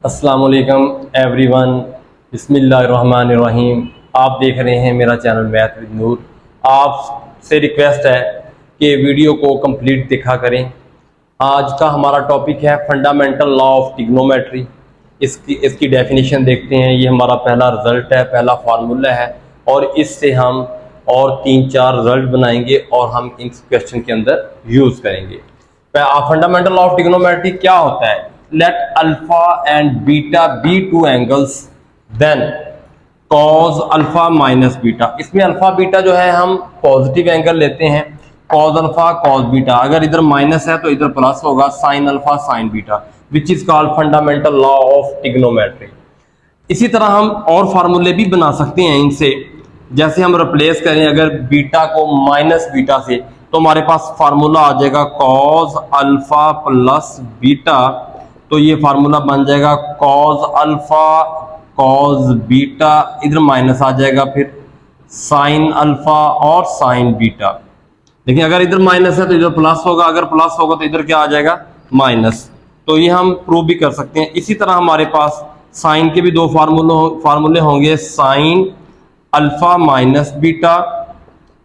अस्सलाम वालेकुम एवरीवन, बिस्मिल्लाहिर्रहमानिर्रहीम। आप देख रहे हैं मेरा चैनल मैथ विद नूर। आपसे रिक्वेस्ट है कि वीडियो को कंप्लीट देखा करें। आज का हमारा टॉपिक है फंडामेंटल लॉ ऑफ ट्रिग्नोमेट्री। इसकी डेफिनेशन देखते हैं। ये हमारा पहला रिजल्ट है, पहला फार्मूला है और इससे हम और 3-4 रिजल्ट बनाएंगे और हम इस क्वेश्चन के अंदर यूज़ करेंगे। फंडामेंटल लॉ ऑफ ट्रिग्नोमेट्री क्या होता है? Let alpha and beta be two angles, then cos alpha minus beta. इसमें अल्फा बीटा जो है हम पॉजिटिव एंगल लेते हैं, कॉज अल्फा कॉज बीटा। अगर इधर माइनस है तो इधर प्लस होगा, sine alpha sine beta, which is called fundamental law of trigonometry. इसी तरह हम और फार्मूले भी बना सकते हैं इनसे। जैसे हम रिप्लेस करें अगर बीटा को माइनस बीटा से, तो हमारे पास फार्मूला आ जाएगा कॉज अल्फा प्लस बीटा। तो ये फार्मूला बन जाएगा कॉज अल्फा कॉज बीटा, इधर माइनस आ जाएगा, फिर साइन अल्फा और साइन बीटा। देखिए अगर इधर माइनस है तो इधर प्लस होगा, अगर प्लस होगा तो इधर क्या आ जाएगा? माइनस। तो ये हम प्रूव भी कर सकते हैं। इसी तरह हमारे पास साइन के भी दो फार्मूले होंगे, साइन अल्फा माइनस बीटा।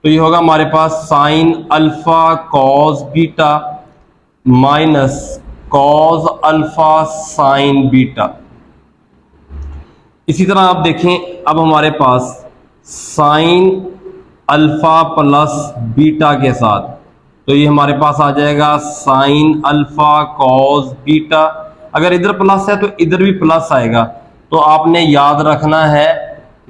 तो ये होगा हमारे पास sine alpha cos beta minus cos alpha sine beta. इसी तरह आप देखें, अब हमारे पास साइन अल्फा प्लस बीटा के साथ, तो ये हमारे पास आ जाएगा साइन अल्फा कॉस बीटा। अगर इधर प्लस है तो इधर भी प्लस आएगा। तो आपने याद रखना है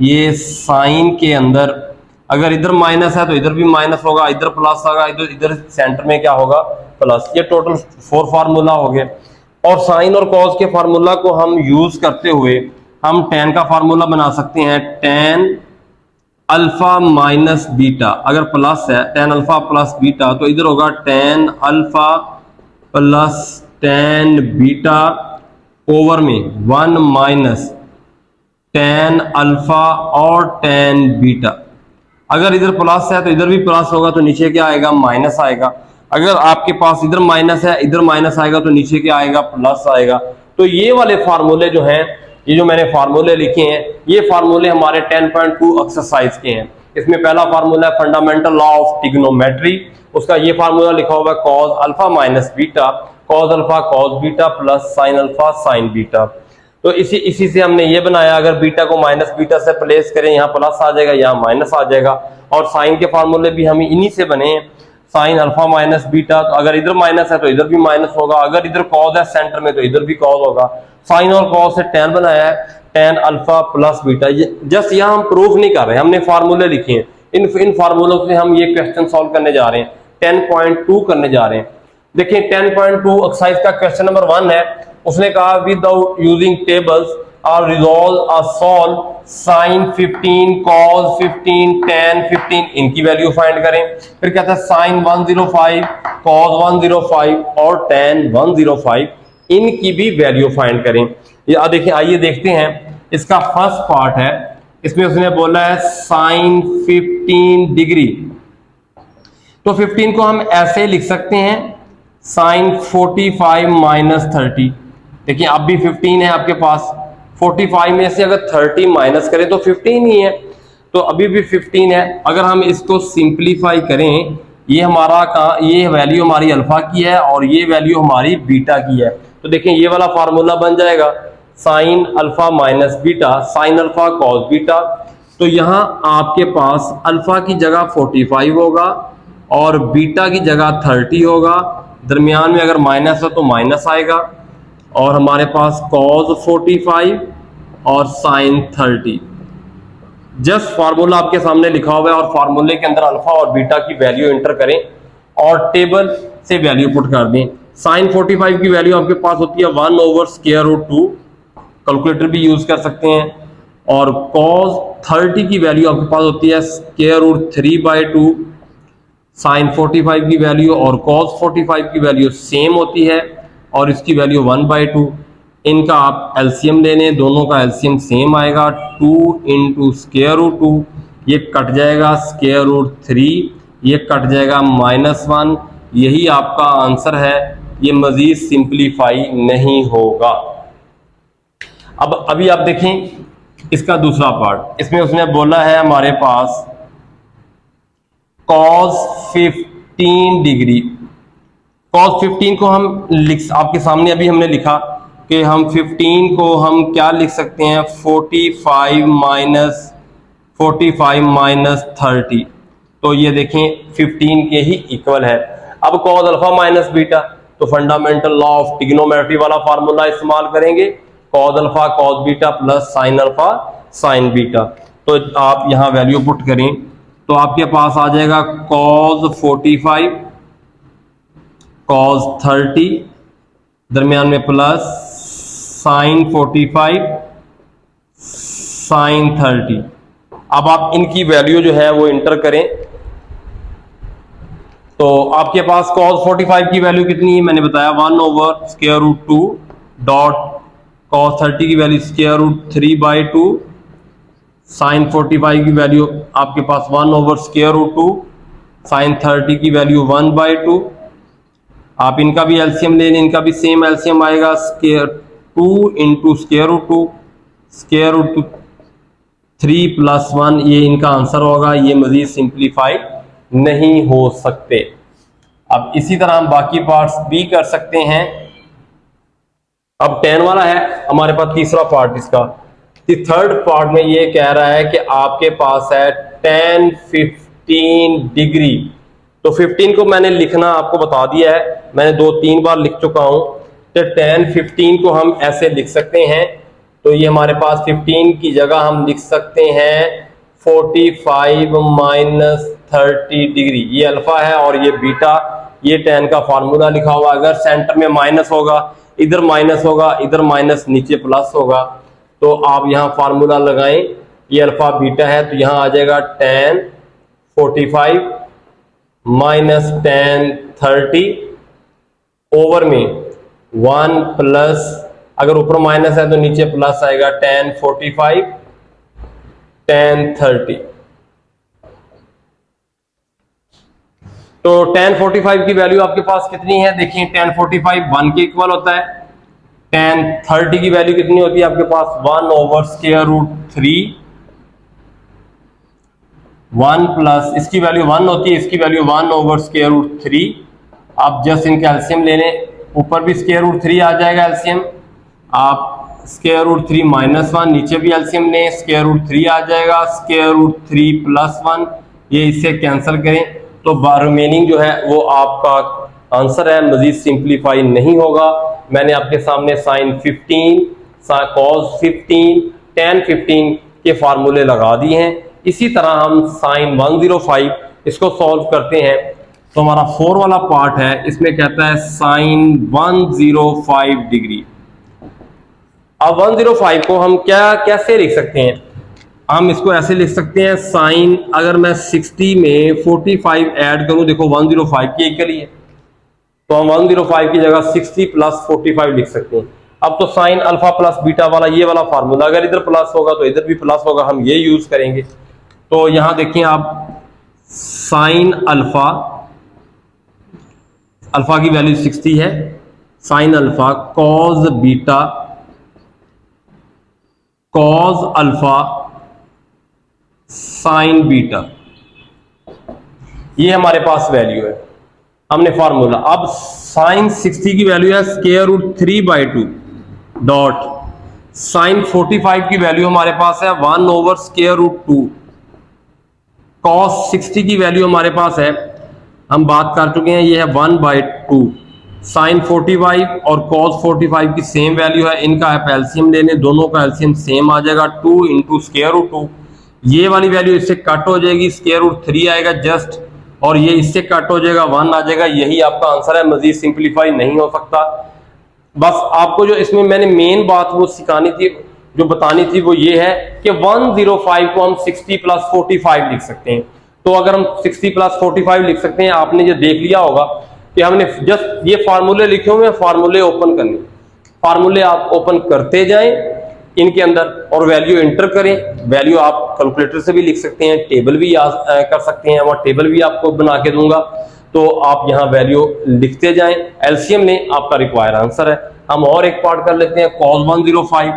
ये साइन के अंदर अगर इधर माइनस है तो इधर भी माइनस होगा, इधर प्लस होगा, इधर सेंटर में क्या होगा? प्लस। ये टोटल 4 फार्मूला हो गए। और साइन और कॉस के फार्मूला को हम यूज करते हुए हम tan का फार्मूला बना सकते हैं। tan अल्फा माइनस बीटा, अगर प्लस है tan अल्फा प्लस बीटा, तो इधर होगा tan alpha plus tan beta over में 1 माइनस tan अल्फा और tan बीटा। अगर इधर प्लस है तो इधर भी प्लस होगा, तो नीचे क्या आएगा? माइनस आएगा। अगर आपके पास इधर माइनस है, इधर माइनस आएगा, तो नीचे क्या आएगा? प्लस आएगा। तो ये वाले फार्मूले जो हैं, ये जो मैंने फार्मूले लिखे हैं, ये फार्मूले हमारे 10.2 एक्सरसाइज के हैं। इसमें पहला फार्मूला है फंडामेंटल लॉ ऑफ ट्रिग्नोमेट्री। उसका ये फार्मूला लिखा हुआ है cos alpha minus beta, cos alpha cos beta plus sine alpha sine beta. तो इसी से हमने ये बनाया, अगर बीटा को माइनस बीटा से प्लेस करें, यहाँ प्लस आ जाएगा, यहाँ माइनस आ जाएगा। और साइन के फार्मूले भी हमें इन्हीं से बने हैं, साइन अल्फा माइनस बीटा। तो अगर इधर माइनस है तो इधर भी माइनस होगा, अगर इधर कॉस है सेंटर में तो इधर भी कॉस होगा। साइन और कॉस से tan बनाया है, tan alpha plus beta. Just यहाँ हम प्रूफ नहीं कर रहे, हमने फार्मूले लिखे हैं। इन फार्मूलों से हम ये क्वेश्चन सॉल्व करने जा रहे हैं, 10.2 करने जा रहे हैं। देखिए 10.2 एक्सरसाइज का क्वेश्चन नंबर 1 है। उसने कहा विदाउट यूजिंग टेबल्स और सॉल्व साइन 15 कॉस 15 tan 15 इनकी वैल्यू फाइंड करें। फिर कहता है साइन 105 कॉस 105 और tan 105 इनकी भी वैल्यू फाइंड करें। ये देखिए, आइए देखते हैं। इसका फर्स्ट पार्ट है, इसमें उसने बोला है साइन 15 डिग्री। तो 15 को हम ऐसे लिख सकते हैं साइन 45 माइनस 30। देखिए अब भी 15 है आपके पास, 45 में से अगर 30 माइनस करें तो 15 ही है, तो अभी भी 15 है। अगर हम इसको सिंप्लीफाई करें, ये वैल्यू हमारी अल्फा की है और ये वैल्यू हमारी बीटा की है। तो देखिए ये वाला फार्मूला बन जाएगा sine alpha minus beta sine alpha cos beta. तो यहाँ आपके पास अल्फा की जगह 45 होगा और बीटा की जगह 30 होगा। दरमियान में अगर माइनस है तो माइनस आएगा, और हमारे पास cos 45 और sin 30। जस्ट फार्मूला आपके सामने लिखा हुआ है और फार्मूले के अंदर अल्फा और बीटा की वैल्यू एंटर करें और टेबल से वैल्यू पुट कर दें। sin 45 की वैल्यू आपके पास होती है 1/√2, कैलकुलेटर भी यूज कर सकते हैं। और cos 30 की वैल्यू आपके पास होती है √3/2। sin 45 की वैल्यू और cos 45 की वैल्यू सेम होती है और इसकी वैल्यू 1/2। इनका आप एलसीएम ले लें, दोनों का एलसीएम सेम आएगा, 2 × √2, ये कट जाएगा √3, ये कट जाएगा -1। यही आपका आंसर है, ये मजीद सिंप्लीफाई नहीं होगा। अब अभी आप देखें इसका दूसरा पार्ट, इसमें उसने बोला है हमारे पास cos 15 डिग्री। cos 15 को हम आपके सामने अभी हमने लिखा कि हम 15 को हम क्या लिख सकते हैं, 45 माइनस 30। तो ये देखें 15 के ही इक्वल है। अब cos अल्फा माइनस बीटा, तो फंडामेंटल लॉ ऑफ ट्रिग्नोमेट्री वाला फार्मूला इस्तेमाल करेंगे, cos alpha cos beta plus sin alpha sin beta. तो आप यहाँ वैल्यू पुट करें तो आपके पास आ जाएगा cos 45 cos 30, दरमियान में प्लस sin 45 sin 30। अब आप इनकी वैल्यू जो है वो इंटर करें तो आपके पास cos 45 की वैल्यू कितनी है, मैंने बताया 1/√2 डॉट cos 30 की वैल्यू √3/2, sin 45 की वैल्यू आपके पास 1/√2, sin 30 की वैल्यू 1/2। आप इनका भी एलसीएम ले लें, इनका भी सेम एलसीएम आएगा, √2 इंटू √2 3 + 1, ये इनका आंसर होगा। ये मजीद सिंप्लीफाई नहीं हो सकते। अब इसी तरह हम बाकी पार्ट्स भी कर सकते हैं। अब 10 वाला है हमारे पास तीसरा पार्ट इसका। थर्ड पार्ट में ये कह रहा है कि आपके पास है tan 15 डिग्री। तो 15 को मैंने लिखना आपको बता दिया है, मैंने 2-3 बार लिख चुका हूं। तो tan 15 को हम ऐसे लिख सकते हैं, तो ये हमारे पास 15 की जगह हम लिख सकते हैं 45 माइनस 30 डिग्री। ये अल्फा है और ये बीटा, ये tan का फार्मूला लिखा हुआ। अगर सेंटर में माइनस होगा, इधर माइनस होगा, इधर माइनस, नीचे प्लस होगा, तो आप यहाँ फार्मूला लगाएं। ये अल्फा बीटा है, तो यहाँ आ जाएगा tan 45 माइनस tan 30 ओवर में 1 प्लस, अगर ऊपर माइनस है तो नीचे प्लस आएगा, tan 45 tan 30। तो tan 45 की वैल्यू आपके पास कितनी है, देखिए tan 45 1 के इक्वल होता है। tan 30 की वैल्यू कितनी होती है आपके पास, 1/√3, 1 प्लस इसकी वैल्यू 1 होती है, इसकी वैल्यू 1/√3। आप जस्ट इनके एलसीएम ले लें, ऊपर भी √3 आ जाएगा एलसीएम, आप √3 माइनस 1, नीचे भी एलसीएम लें, √3 आ जाएगा, √3 प्लस 1, ये इससे कैंसिल करें तो रिमेनिंग जो है वो आपका आंसर है, मजीद सिंप्लीफाई नहीं होगा। मैंने आपके सामने sin 15, cos 15, tan 15 के फार्मूले लगा दिए हैं। इसी तरह हम sin 105 इसको सॉल्व करते हैं। तो हमारा 4 वाला पार्ट है, इसमें कहता है sin 105 डिग्री। अब 105 को हम कैसे लिख सकते हैं, हम इसको ऐसे लिख सकते हैं साइन, अगर मैं 60 में 45 ऐड करूं, देखो 105 के इक्वल ही है, तो हम 105 की जगह 60 प्लस 45 लिख सकते हैं। अब तो साइन अल्फा प्लस बीटा वाला ये वाला फार्मूला, अगर इधर प्लस होगा तो इधर भी प्लस होगा, हम ये यूज करेंगे। तो यहां देखिए आप, साइन अल्फा, अल्फा की वैल्यू 60 है, sine alpha cos beta cause alpha sine beta, ये हमारे पास वैल्यू है, हमने फार्मूला। अब साइन 60 की वैल्यू है √3/2 डॉट साइन 45 की वैल्यू हमारे पास है 1/√2, कॉस 60 की वैल्यू हमारे पास है, हम बात कर चुके हैं, ये है 1/2। साइन 45 और कॉस 45 की सेम वैल्यू है, इनका आप एलसीएम ले लें, दोनों का एलसीएम सेम आ जाएगा, 2 इंटू √2। ये वाली वैल्यू इससे कट हो जाएगी, √3 आएगा जस्ट, और ये इससे कट हो जाएगा, 1 आ जाएगा। यही आपका आंसर है, मजीद सिंप्लीफाई नहीं हो सकता। बस आपको जो इसमें मैंने मेन बात वो सिखानी थी, जो बतानी थी, वो ये है कि 105 को हम 60 प्लस 45 लिख सकते हैं। तो अगर हम 60 प्लस 45 लिख सकते हैं, आपने जो देख लिया होगा कि हमने जस्ट ये फार्मूले लिखे हुए हैं, फार्मूले ओपन करने, फार्मूले आप ओपन करते जाएं इनके अंदर और वैल्यू एंटर करें। वैल्यू आप कैलकुलेटर से भी लिख सकते हैं, टेबल भी कर सकते हैं, और टेबल भी आपको बना के दूंगा, तो आप यहाँ वैल्यू लिखते जाएं, एलसीएम में आपका रिक्वायर आंसर है। हम और एक पार्ट कर लेते हैं, cos 105।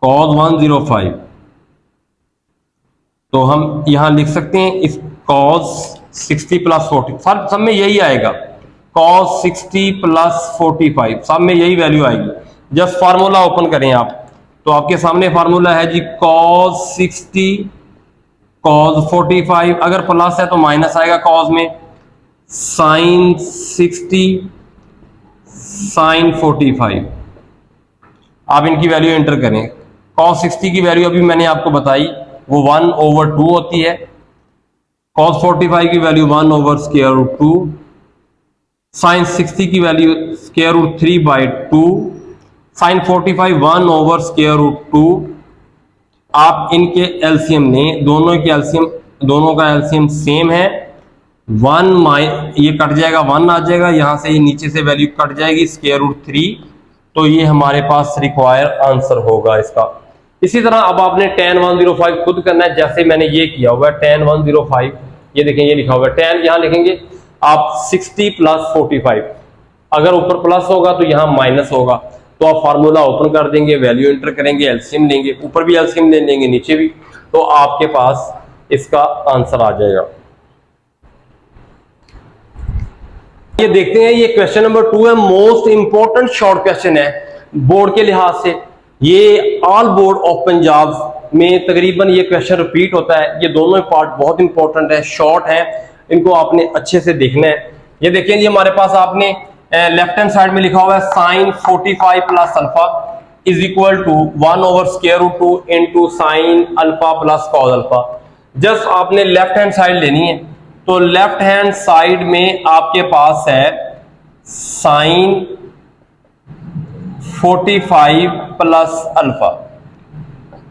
cos 105, तो हम यहां लिख सकते हैं इस cos 60 प्लस 40, सब में यही आएगा, cos 60 प्लस 45, सब में यही वैल्यू आएगी। जस्ट फार्मूला ओपन करें आप, तो आपके सामने फार्मूला है जी cos 60 cos 45, अगर प्लस है तो माइनस आएगा cos में, sin 60 sin 45। आप इनकी वैल्यू एंटर करें। cos 60 की वैल्यू अभी मैंने आपको बताई, वो 1/2 होती है। cos 45 की वैल्यू 1/√2, sin 60 की वैल्यू √3/2, sin 45 1/√2। आप इनके एलसीएम लें, दोनों के एलसीएम, दोनों का एलसीएम सेम है, ये कट जाएगा, 1 आ जाएगा, यहां से ये नीचे से वैल्यू कट जाएगी √3, तो ये हमारे पास रिक्वायर आंसर होगा इसका। इसी तरह अब आपने tan 105 खुद करना है, जैसे मैंने ये किया हुआ है tan 105, ये देखें ये लिखा हुआ है tan, यहां लिखेंगे आप 60 प्लस 45, अगर ऊपर प्लस होगा तो यहां माइनस होगा, तो आप फार्मूला ओपन कर देंगे, वैल्यू एंटर करेंगे, एलसीएम लेंगे, ऊपर भी एलसीएम ले लेंगे नीचे भी, तो आपके पास इसका आंसर आ जाएगा। ये देखते हैं, ये क्वेश्चन नंबर 2 है, मोस्ट इंपॉर्टेंट शॉर्ट क्वेश्चन है बोर्ड के लिहाज से। ये ऑल बोर्ड ऑफ पंजाब में तकरीबन ये क्वेश्चन रिपीट होता है। ये दोनों पार्ट बहुत इंपॉर्टेंट है, शॉर्ट है, इनको आपने अच्छे से देखना है। ये देखिए जी, हमारे पास आपने लेफ्ट हैंड साइड में लिखा हुआ है sin 45 plus alpha is equal to 1/√2 into sine alpha plus cos alpha. Just आपने लेफ्ट हैंड साइड लेनी है, तो लेफ्ट हैंड साइड में आपके पास है sin 45 प्लस अल्फा,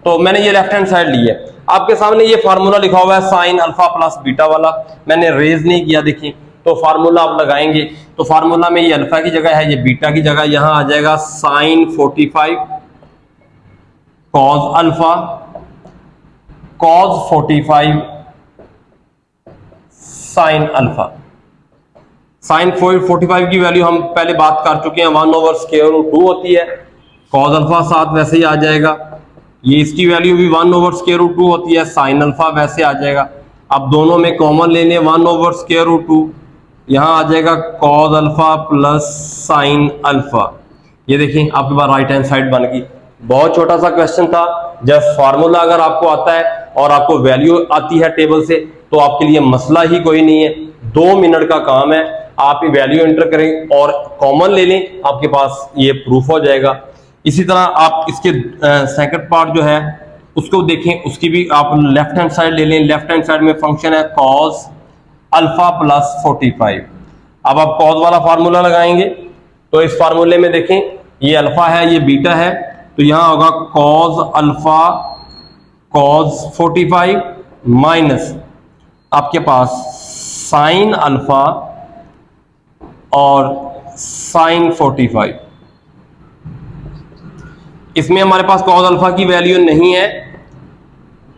तो मैंने ये लेफ्ट हैंड साइड ली है। आपके सामने ये फार्मूला लिखा हुआ है sin अल्फा प्लस बीटा वाला, मैंने रेज नहीं किया, देखिए, तो फार्मूला आप लगाएंगे, तो फार्मूला में ये अल्फा की जगह है, ये बीटा की जगह, यहां आ जाएगा sin 45 cos alpha cos 45 sin alpha. sin 45 की वैल्यू हम पहले बात कर चुके हैं, 1/√2 होती है, cos अल्फा साथ वैसे ही आ जाएगा, ये इसकी वैल्यू भी 1/√2 होती है, sin अल्फा वैसे आ जाएगा। अब दोनों में कॉमन ले लें, 1/√2, यहां आ जाएगा cos alpha plus sin alpha. ये देखें आपके पास राइट हैंड साइड बन गई। बहुत छोटा सा क्वेश्चन था, जस्ट फार्मूला अगर आपको आता है और आपको वैल्यू आती है टेबल से, तो आपके लिए मसला ही कोई नहीं है, 2 मिनट का काम है, आप ये वैल्यू एंटर करें और कॉमन ले लें, आपके पास ये प्रूफ हो जाएगा। इसी तरह आप इसके सेकंड पार्ट जो है उसको देखें, उसकी भी आप लेफ्ट हैंड साइड ले लें, लेफ्ट हैंड साइड में फंक्शन है cos अल्फा प्लस 45। अब आप cos वाला फार्मूला लगाएंगे, तो इस फार्मूले में देखें ये अल्फा है, ये बीटा है, तो यहां होगा cos अल्फा cos 45 माइनस आपके पास sin अल्फा और sin 45। इसमें हमारे पास cos अल्फा की वैल्यू नहीं है,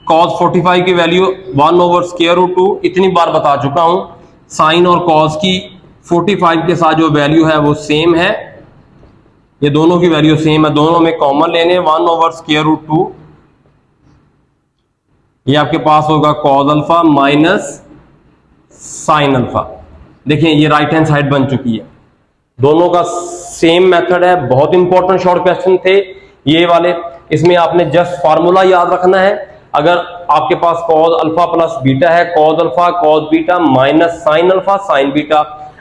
cos 45 की वैल्यू 1/√2 इतनी बार बता चुका हूं, sin और cos की 45 के साथ जो वैल्यू है वो सेम है, ये दोनों की वैल्यू सेम है, दोनों में कॉमन लेने 1/√2, ये आपके पास होगा cos alpha minus sin alpha. देखिए ये राइट हैंड साइड बन चुकी है, दोनों का सेम मेथड है। बहुत इंपॉर्टेंट शॉर्ट क्वेश्चन थे ये वाले, इसमें आपने जस्ट फार्मूला याद रखना है। अगर आपके पास cos अल्फा प्लस बीटा है, cos alpha cos beta minus sin alpha sin beta,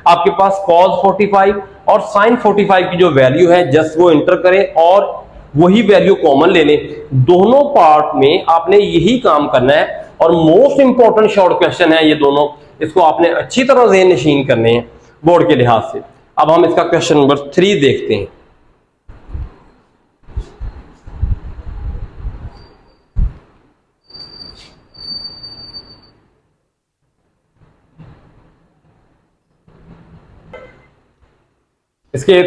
आपके पास cos 45 और sin 45 की जो वैल्यू है जस्ट वो एंटर करें और वही वैल्यू कॉमन ले लें। दोनों पार्ट में आपने यही काम करना है और मोस्ट इंपॉर्टेंट शॉर्ट क्वेश्चन है ये दोनों, इसको आपने अच्छी तरह ज़हन नशीन करने हैं बोर्ड के लिहाज से। अब हम इसका क्वेश्चन नंबर 3 देखते हैं। इसके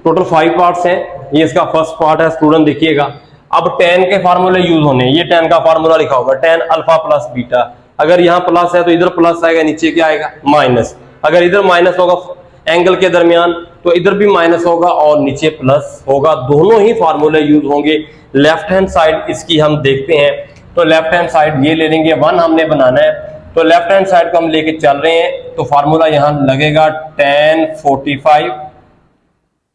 टोटल 5 पार्ट्स हैं, ये इसका फर्स्ट पार्ट है, स्टूडेंट देखिएगा। अब tan के फार्मूले यूज होने, ये tan का फार्मूला लिखा होगा tan अल्फा प्लस बीटा, अगर यहाँ प्लस है तो इधर प्लस आएगा, नीचे क्या आएगा माइनस, अगर इधर माइनस होगा एंगल के दरमियान तो इधर भी माइनस होगा और नीचे प्लस होगा, दोनों ही फार्मूले यूज होंगे। लेफ्ट हैंड साइड इसकी हम देखते हैं, तो लेफ्ट हैंड साइड ये ले लेंगे, 1 हमने बनाना है, तो लेफ्ट हैंड साइड को हम लेके चल रहे हैं, तो फार्मूला यहां लगेगा tan 45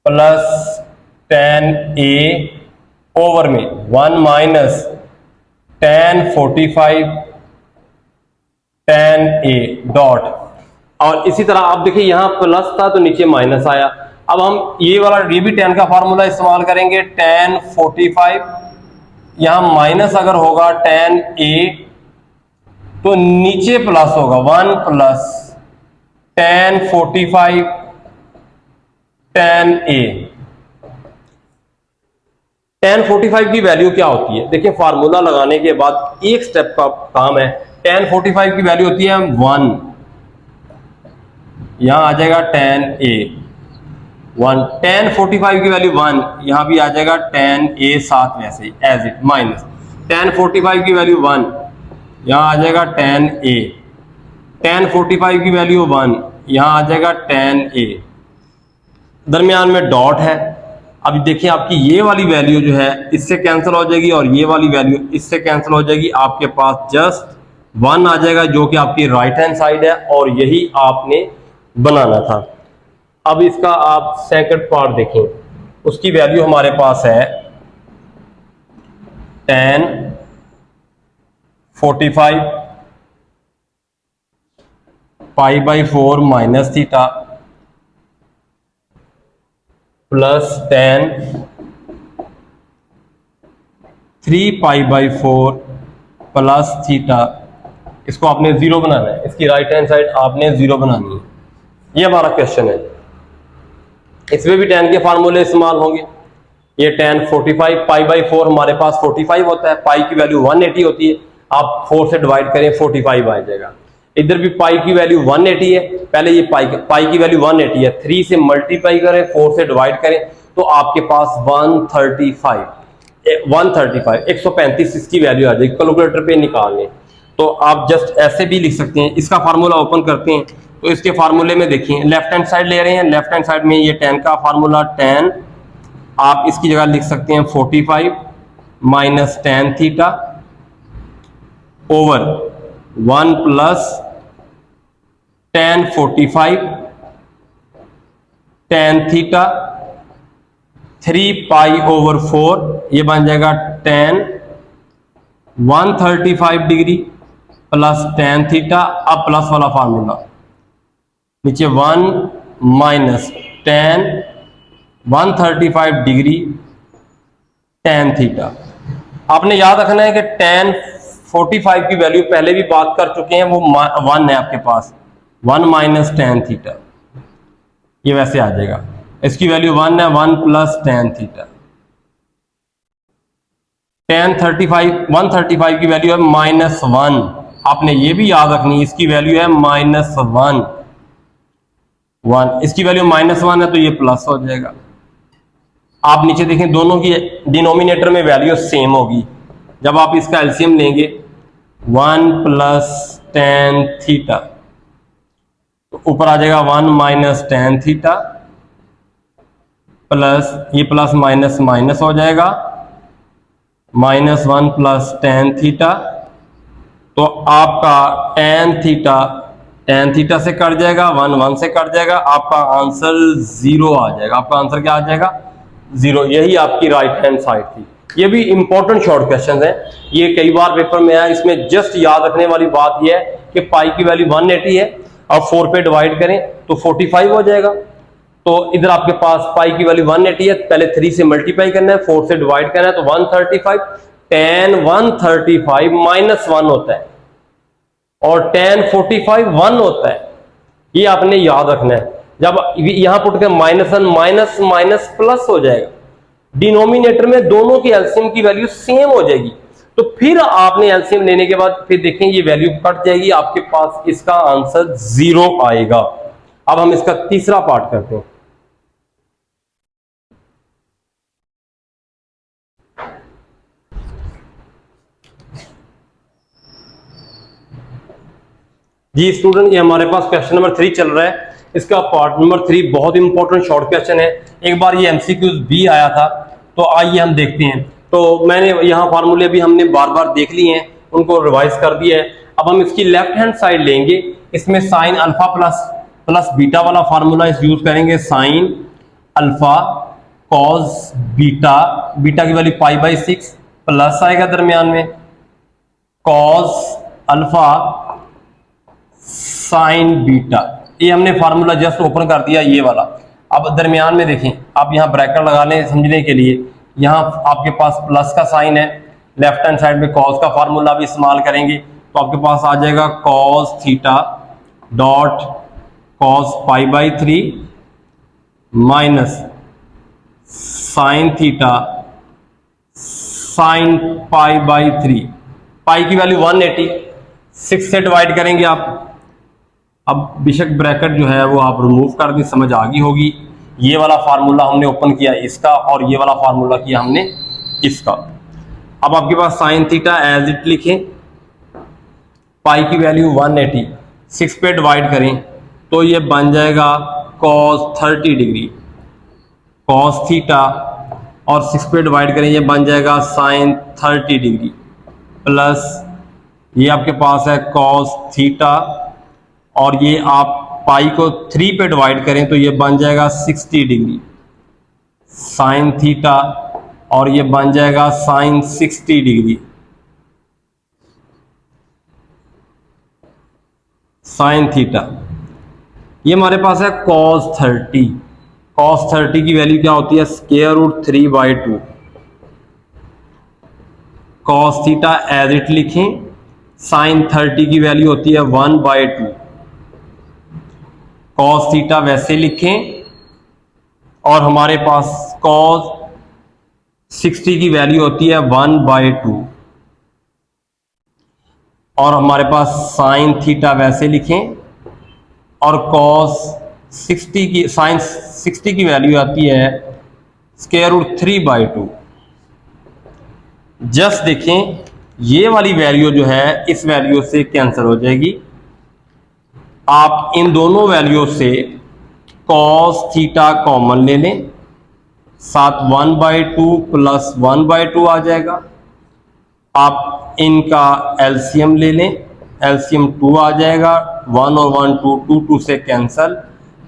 plus tan a over में 1 minus tan 45 tan a dot, और इसी तरह आप देखिए यहां प्लस था तो नीचे माइनस आया। अब हम ये भी tan का फार्मूला इस्तेमाल करेंगे, tan 45, यहां माइनस अगर होगा tan a तो नीचे प्लस होगा 1 plus tan 45 tan a। tan 45 की वैल्यू क्या होती है, देखिए फार्मूला लगाने के बाद एक स्टेप का काम है। tan 45 की वैल्यू होती है 1, यहां आ जाएगा tan a 1, tan 45 की वैल्यू 1, यहां भी आ जाएगा tan a साथ वैसे ही एज इट, माइनस tan 45 की वैल्यू 1, यहां आ जाएगा tan a, tan 45 की वैल्यू 1, यहां आ जाएगा tan a, दरमियान में डॉट है। अब देखिए आपकी ये वाली वैल्यू जो है इससे कैंसिल हो जाएगी और ये वाली वैल्यू इससे कैंसिल हो जाएगी, आपके पास जस्ट 1 आ जाएगा जो कि आपकी राइट हैंड साइड है, और यही आपने बनाना था। अब इसका आप सेकंड पार्ट देखें, उसकी वैल्यू हमारे पास है tan 45 π/4 minus theta plus tan 3π/4 plus theta. इसको आपने जीरो बनाना है, इसकी राइट हैंड साइड आपने जीरो बनानी है, ये हमारा क्वेश्चन है। इसमें भी tan के फार्मूले इस्तेमाल होंगे। ये tan 45 π/4 हमारे पास 45 होता है, पाई की वैल्यू 180 होती है, आप 4 से डिवाइड करें 45 आ जाएगा। इधर भी पाई की वैल्यू 180 है, पहले ये पाई की वैल्यू 180 है, 3 से मल्टीप्लाई करें 4 से डिवाइड करें तो आपके पास 135 इसकी वैल्यू आ जाएगी, कैलकुलेटर पे निकाल लें। तो आप जस्ट ऐसे भी लिख सकते हैं। इसका फार्मूला ओपन करते हैं, तो इसके फार्मूले में देखिए लेफ्ट हैंड साइड ले रहे हैं, लेफ्ट हैंड साइड में ये tan का फार्मूला, tan आप इसकी जगह लिख सकते हैं 45 minus tan theta over 1 plus tan 45 tan theta 3π/4, ये बन जाएगा tan 135 degree plus tan theta. अब प्लस वाला फार्मूला नीचे 1 minus tan 135 degree tan theta. आपने याद रखना है कि tan 45 की वैल्यू पहले भी बात कर चुके हैं, वो 1 है आपके पास, 1 माइनस tan थीटा, ये वैसे आ जाएगा। इसकी वैल्यू 1 है, 1 प्लस tan थीटा। tan 135 की वैल्यू है -1, आपने ये भी याद रखनी, इसकी वैल्यू है -1, इसकी वैल्यू -1 है तो ये प्लस हो जाएगा। आप नीचे देखें दोनों की डिनोमिनेटर में वैल्यू सेम होगी, जब आप इसका एलसीएम लेंगे 1 प्लस tan थीटा तो ऊपर आ जाएगा 1 माइनस tan थीटा प्लस ये प्लस माइनस माइनस हो जाएगा -1 प्लस tan थीटा। तो आपका tan थीटा से कट जाएगा, 1 से कट जाएगा, आपका आंसर 0 आ जाएगा। आपका आंसर क्या आ जाएगा? 0। यही आपकी राइट हैंड साइड थी। ये भी इंपॉर्टेंट शॉर्ट क्वेश्चन है, ये कई बार पेपर में आया। इसमें जस्ट याद रखने वाली बात यह है कि पाई की वैल्यू 180 है, अब 4 पे डिवाइड करें तो 45 हो जाएगा। तो इधर आपके पास पाई की वैल्यू 180 है, पहले 3 से मल्टीप्लाई करना है, 4 से डिवाइड करना है, तो 135 tan 135 -1 होता है और tan 45 1 होता है। ये आपने याद रखना है। जब यहां पुट कर -1 माइनस माइनस प्लस हो जाएगा, डिनोमिनेटर में दोनों की एलसीएम की वैल्यू सेम हो जाएगी, तो फिर आपने एलसीएम लेने के बाद फिर देखें ये वैल्यू कट जाएगी, आपके पास इसका आंसर 0 आएगा। अब हम इसका तीसरा पार्ट करते हैं। जी स्टूडेंट, ये हमारे पास क्वेश्चन नंबर 3 चल रहा है। इसका पार्ट नंबर 3 बहुत इंपॉर्टेंट शॉर्ट क्वेश्चन है। एक बार ये एमसीक्यूज भी आया था, तो आइए हम देखते हैं। तो मैंने यहाँ फार्मूले भी हमने बार बार देख लिए हैं, उनको रिवाइज कर दिया है। अब हम इसकी लेफ्ट हैंड साइड लेंगे, इसमें साइन अल्फा प्लस बीटा वाला फार्मूला यूज करेंगे। Sign alpha cos beta, beta की वैल्यू π/6 प्लस आएगा दरमियान में कॉस अल्फा साइन बीटा। ये हमने फार्मूला जस्ट ओपन कर दिया ये वाला। अब दरमियान में देखें, आप यहाँ ब्रैकेट लगा लें समझने के लिए। यहाँ आपके पास प्लस का साइन है, लेफ्ट हैंड साइड में कॉस का फार्मूला भी इस्तेमाल करेंगे, तो आपके पास आ जाएगा cos theta dot cos π/3 minus sine theta sine π/3। Pi की वैल्यू 180, 6 से डिवाइड करेंगे आप। अब बेशक ब्रैकेट जो है वो आप रिमूव कर दें, समझ आ गई होगी। ये वाला फार्मूला हमने ओपन किया इसका, और ये वाला फार्मूला किया हमने इसका। अब आपके पास साइन थीटा एज इट लिखें, पाई की वैल्यू 180, 6 पे डिवाइड करें तो ये बन जाएगा cos 30 डिग्री, cos थीटा, और 6 पे डिवाइड करें ये बन जाएगा साइन 30 डिग्री, प्लस ये आपके पास है cos थीटा, और ये आप पाई को 3 पे डिवाइड करें तो ये बन जाएगा 60 डिग्री साइन थीटा, और ये बन जाएगा साइन 60 डिग्री साइन थीटा। ये हमारे पास है cos 30। cos 30 की वैल्यू क्या होती है? Square root 3/2। cos theta as it लिखें, साइन 30 की वैल्यू होती है 1/2। cos थीटा वैसे लिखें, और हमारे पास cos 60 की वैल्यू होती है 1/2, और हमारे पास साइन थीटा वैसे लिखें, और cos 60 की साइन 60 की वैल्यू आती है स्क्वायर रूट 3/2। जस्ट देखें, ये वाली वैल्यू जो है इस वैल्यू से कैंसिल हो जाएगी। आप इन दोनों वैल्यू से cos थीटा कॉमन ले लें, साथ 1/2 प्लस 1/2 आ जाएगा। आप इनका एलसीएम ले लें, एलसीएम 2 आ जाएगा, 1 और 1 2 से कैंसल।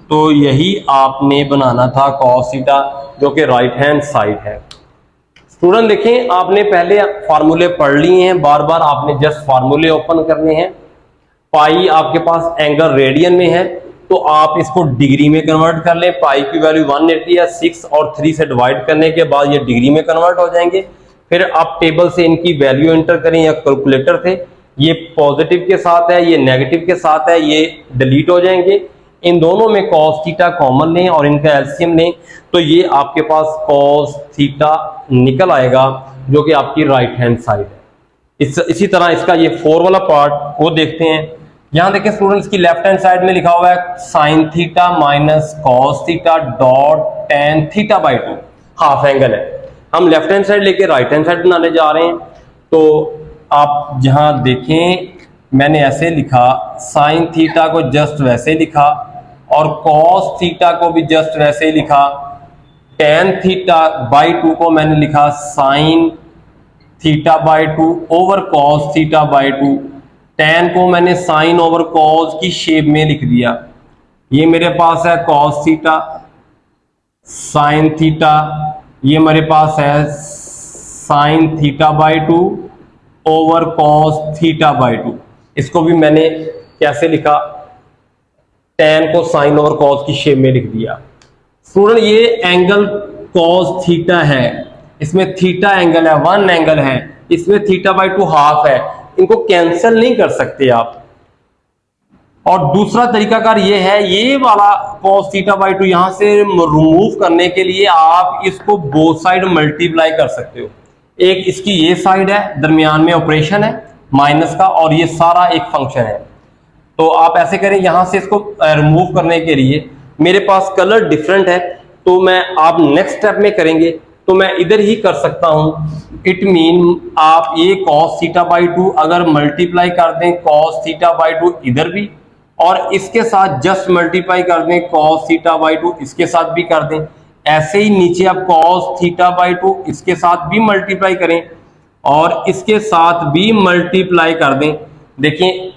तो यही आपने बनाना था cos थीटा, जो कि राइट हैंड साइड है। स्टूडेंट देखें, आपने पहले फार्मूले पढ़ लिए हैं, बार बार आपने जस्ट फार्मूले ओपन करने हैं। पाई आपके पास एंगल रेडियन में है, तो आप इसको डिग्री में कन्वर्ट कर लें। पाई की वैल्यू 180 है, 6 और 3 से डिवाइड करने के बाद ये डिग्री में कन्वर्ट हो जाएंगे। फिर आप टेबल से इनकी वैल्यू एंटर करें, या कैलकुलेटर थे, ये पॉजिटिव के साथ है, ये नेगेटिव के साथ है, ये डिलीट हो जाएंगे। इन दोनों में cos थीटा कॉमन लें और इनका एलसीएम लें, तो ये आपके पास cos थीटा निकल आएगा, जो कि आपकी राइट हैंड साइड है। इसी तरह इसका ये 4 वाला पार्ट वो देखते हैं। यहां देखें स्टूडेंट्स, की लेफ्ट हैंड साइड में लिखा हुआ है sine theta minus cos theta dot tan θ/2, half angle है। हम लेफ्ट हैंड साइड लेके राइट हैंड साइड बनाने जा रहे हैं। तो आप जहां देखें, मैंने ऐसे लिखा, साइन थीटा को जस्ट वैसे लिखा, और cos थीटा को भी जस्ट वैसे ही लिखा। tan θ/2 को मैंने लिखा साइन θ/2 ओवर cos θ/2। tan को मैंने साइन ओवर cos की शेप में लिख दिया। ये मेरे पास है cos थीटा साइन थीटा, ये मेरे पास है साइन θ/2 ओवर cos θ/2। इसको भी मैंने कैसे लिखा, tan को साइन ओवर cos की शेप में लिख दिया। स्टूडेंट, ये एंगल cos थीटा है, इसमें थीटा एंगल है, 1 एंगल है, इसमें θ/2 हाफ है, इनको कैंसिल नहीं कर सकते आप। और दूसरा तरीकाकार ये है, ये वाला cos θ/2 यहां से रिमूव करने के लिए आप इसको बोथ साइड मल्टीप्लाई कर सकते हो। एक इसकी ये साइड है, दरमियान में ऑपरेशन है माइनस का, और ये सारा एक फंक्शन है। तो आप ऐसे करें, यहां से इसको रिमूव करने के लिए मेरे पास कलर डिफरेंट है, तो मैं आप नेक्स्ट स्टेप में करेंगे तो मैं इधर ही कर सकता हूं। इट मीन आप ये cos θ/2 अगर मल्टीप्लाई कर दें cos θ/2 इधर भी, और इसके साथ जस्ट मल्टीप्लाई कर दें cos थीटा बाई 2, इसके साथ भी कर दें। ऐसे ही नीचे आप cos थीटा बाई 2 इसके साथ भी मल्टीप्लाई करें और इसके साथ भी मल्टीप्लाई कर दें। देखिए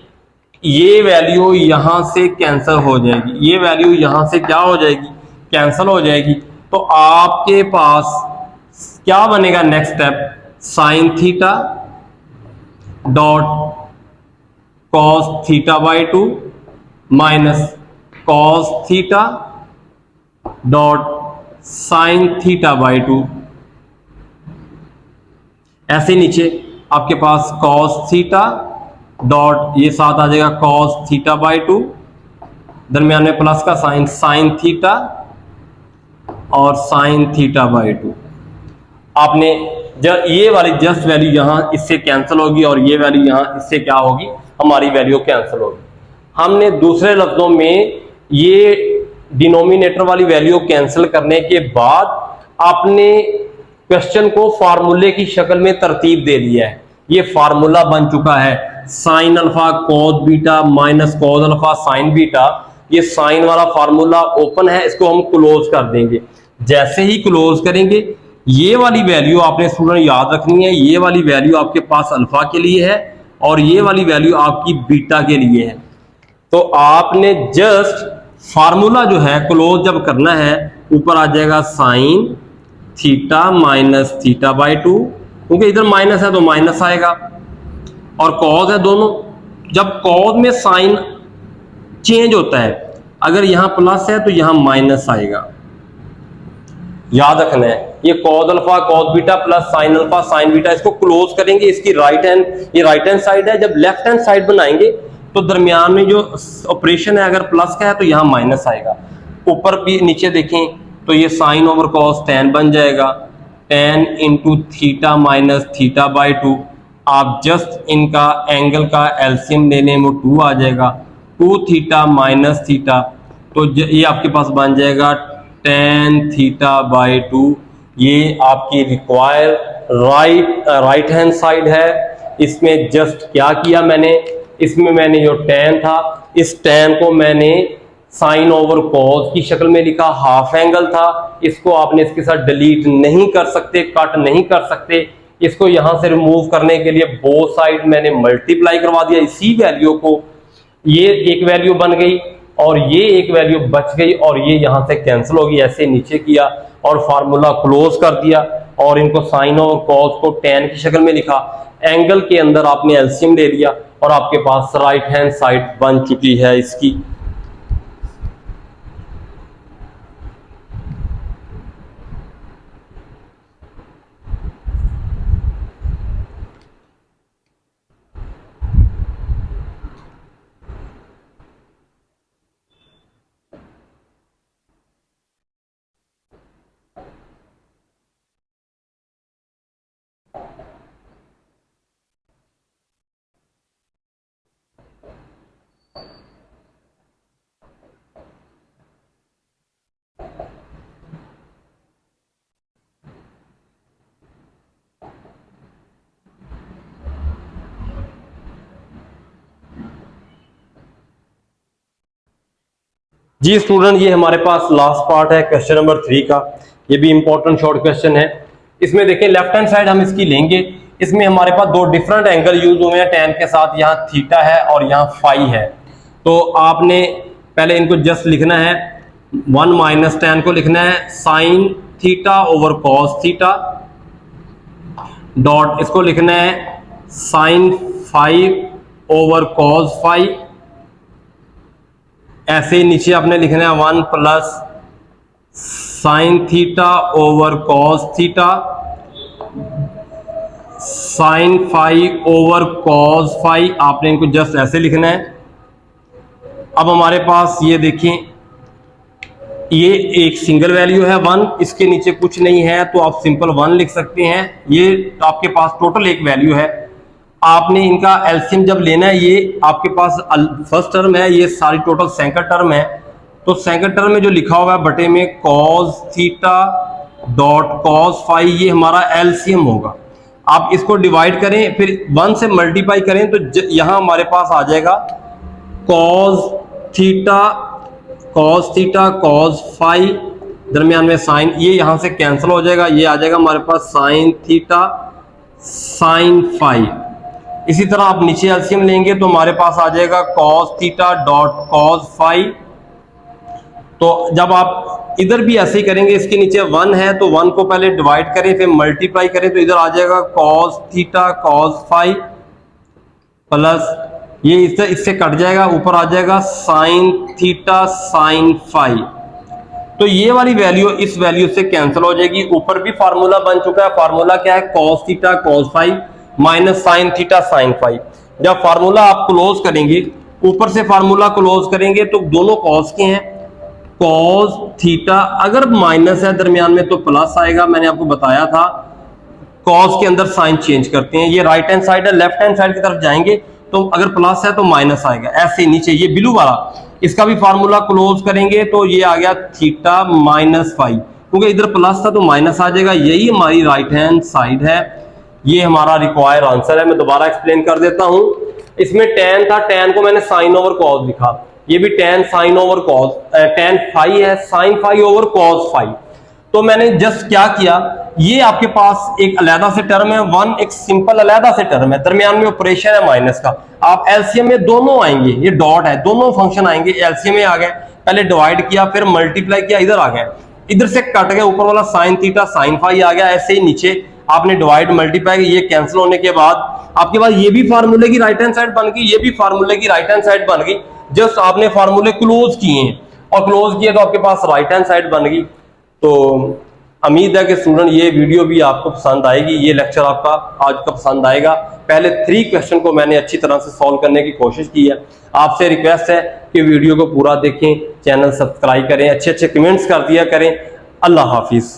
ये वैल्यू यहां से कैंसिल हो जाएगी, ये वैल्यू यहां से क्या हो जाएगी, कैंसिल हो जाएगी। तो आपके पास क्या बनेगा next step, sine theta dot cos theta by 2 minus cos theta dot sine theta by 2। ऐसे नीचे आपके पास कॉस थीटा डॉट ये साथ आ जाएगा कॉस थीटा बाई 2, दरमियान में प्लस का साइन, साइन थीटा और साइन थीटा बाई 2। आपने ये वाली जस्ट वैल्यू यहां इससे कैंसिल होगी और ये वैल्यू यहां इससे क्या होगी, हमारी वैल्यू कैंसिल होगी। हमने दूसरे लफ्जों में ये डिनोमिनेटर वाली वैल्यू कैंसिल करने के बाद आपने क्वेश्चन को फार्मूले की शक्ल में तरतीब दे दिया है। ये फार्मूला बन चुका है sign alpha cos beta minus cos alpha sine beta. ये साइन वाला फार्मूला ओपन है, इसको हम क्लोज कर देंगे। जैसे ही क्लोज करेंगे ये वाली वैल्यू आपने स्टूडेंट याद रखनी है, ये वाली वैल्यू आपके पास अल्फा के लिए है और ये वाली वैल्यू आपकी बीटा के लिए है। तो आपने जस्ट फार्मूला जो है क्लोज जब करना है, ऊपर आ जाएगा sign theta minus theta by 2, क्योंकि इधर माइनस है तो माइनस आएगा और कॉज है दोनों। जब कॉज में साइन चेंज होता है, अगर यहां प्लस है तो यहां माइनस आएगा, याद रखना है। ये cause alpha cos beta plus sine alpha sine beta, इसको क्लोज करेंगे, इसकी राइट हैंड, ये राइट हैंड साइड है। जब लेफ्ट हैंड साइड बनाएंगे तो दरमियान में जो ऑपरेशन है अगर प्लस का है तो यहां माइनस आएगा। ऊपर भी नीचे देखें तो ये साइन ओवर कॉस tan बन जाएगा, tan into theta minus theta by 2। आप जस्ट इनका एंगल का एलसीएम लेने में 2 आ जाएगा, 2 थीटा माइनस थीटा, तो ये आपके पास बन जाएगा tan थीटा बाई 2। ये आपकी रिक्वायर राइट हैंड साइड है। इसमें जस्ट क्या किया मैंने, इसमें मैंने जो tan था, इस tan को मैंने साइन ओवर कॉस की शक्ल में लिखा, हाफ एंगल था, इसको आपने इसके साथ डिलीट नहीं कर सकते, कट नहीं कर सकते। इसको यहां से रिमूव करने के लिए बोथ साइड मैंने मल्टीप्लाई करवा दिया, इसी वैल्यू को, ये एक वैल्यू बन गई और ये एक वैल्यू बच गई और ये यहां से कैंसिल होगी। ऐसे नीचे किया और फार्मूला क्लोज कर दिया और इनको साइन और कॉस को tan की शक्ल में लिखा, एंगल के अंदर आपने एलसीएम ले लिया और आपके पास राइट हैंड साइड बन चुकी है इसकी। जी स्टूडेंट, ये हमारे पास लास्ट पार्ट है क्वेश्चन नंबर 3 का। ये भी इंपॉर्टेंट शॉर्ट क्वेश्चन है। इसमें देखिए लेफ्ट हैंड साइड हम इसकी लेंगे, इसमें हमारे पास दो डिफरेंट एंगल यूज हुए हैं tan के साथ, यहाँ थीटा है और यहाँ फाई है। तो आपने पहले इनको जस्ट लिखना है, 1 माइनस tan को लिखना है sine theta over cos theta dot इसको लिखना है sine phi over cos phi. ऐसे ही नीचे आपने लिखना है 1 plus sine theta over cos theta sine phi over cos phi. आपने इनको जस्ट ऐसे लिखना है। अब हमारे पास ये देखें, ये एक सिंगल वैल्यू है 1, इसके नीचे कुछ नहीं है तो आप सिंपल 1 लिख सकते हैं। ये आपके पास टोटल एक वैल्यू है। आपने इनका एलसीएम जब लेना है, ये आपके पास फर्स्ट टर्म है, ये सारी टोटल सेकंड टर्म है। तो सेकंड टर्म में जो लिखा हुआ है बटे में cos theta dot cos phi, ये हमारा एलसीएम होगा। आप इसको डिवाइड करें, फिर 1 से मल्टीप्लाई करें तो यहां हमारे पास आ जाएगा कॉस थीटा कॉस फाई, दरमियान में साइन, ये यहां से कैंसिल हो जाएगा, ये आ जाएगा हमारे पास साइन थीटा साइन फाई। इसी तरह आप नीचे एलसीएम लेंगे तो हमारे पास आ जाएगा cos theta dot cos phi. तो जब आप इधर भी ऐसे ही करेंगे, इसके नीचे 1 है तो 1 को पहले डिवाइड करें फिर मल्टीप्लाई करें, तो इधर आ जाएगा cos theta cos phi plus ये इससे कट जाएगा, ऊपर आ जाएगा साइन थीटा साइन फाई। तो ये वाली वैल्यू इस वैल्यू से कैंसिल हो जाएगी। ऊपर भी फार्मूला बन चुका है, फार्मूला क्या है, cos theta cos phi minus sine theta sine phi. जब फार्मूला आप क्लोज करेंगे, ऊपर से फार्मूला क्लोज करेंगे तो दोनों कॉस के हैं, कॉस थीटा अगर माइनस है दरमियान में तो प्लस आएगा, मैंने आपको बताया था। कॉस के अंदर साइन चेंज करते हैं, ये राइट हैंड साइड है, लेफ्ट हैंड साइड की तरफ जाएंगे तो अगर प्लस है तो माइनस आएगा। ऐसे नीचे ये ब्लू वाला, इसका भी फार्मूला क्लोज करेंगे तो ये आ गया थीटा माइनस फाई, क्योंकि इधर प्लस था तो माइनस आ जाएगा। यही हमारी राइट हैंड साइड है, ये हमारा रिक्वायर्ड आंसर है। मैं दोबारा एक्सप्लेन कर देता हूं। इसमें tan था, tan को मैंने साइन ओवर कॉस लिखा, ये भी tan sine over cos, tan phi है, sine phi over cos phi. तो मैंने जस्ट क्या किया, ये आपके पास एक अलहदा से टर्म है, 1 एक सिंपल अलहदा से टर्म है, दरमियान में ऑपरेशन है माइनस का। आप एलसीएम में दोनों आएंगे, ये डॉट है, दोनों फंक्शन आएंगे, एलसीएम में आ गए, पहले डिवाइड किया फिर मल्टीप्लाई किया, इधर आ गए, इधर से कट गया, ऊपर वाला साइन थीटा साइन फाई आ गया। ऐसे ही नीचे आपने डिवाइड मल्टीप्लाई, ये कैंसिल होने के बाद आपके पास ये भी फार्मूले की राइट हैंड साइड बन गई, ये भी फार्मूले की राइट हैंड साइड बन गई। जस्ट आपने फार्मूले क्लोज किए हैं और क्लोज किए तो आपके पास राइट हैंड साइड बन गई। तो उम्मीद है कि स्टूडेंट ये वीडियो भी आपको पसंद आएगी, ये लेक्चर आपका आज का पसंद आएगा। पहले 3 क्वेश्चन को मैंने अच्छी तरह से सॉल्व करने की कोशिश की है। आपसे रिक्वेस्ट है कि वीडियो को पूरा देखें, चैनल सब्सक्राइब करें, अच्छे अच्छे कमेंट्स कर दिया करें। अल्लाह हाफिज।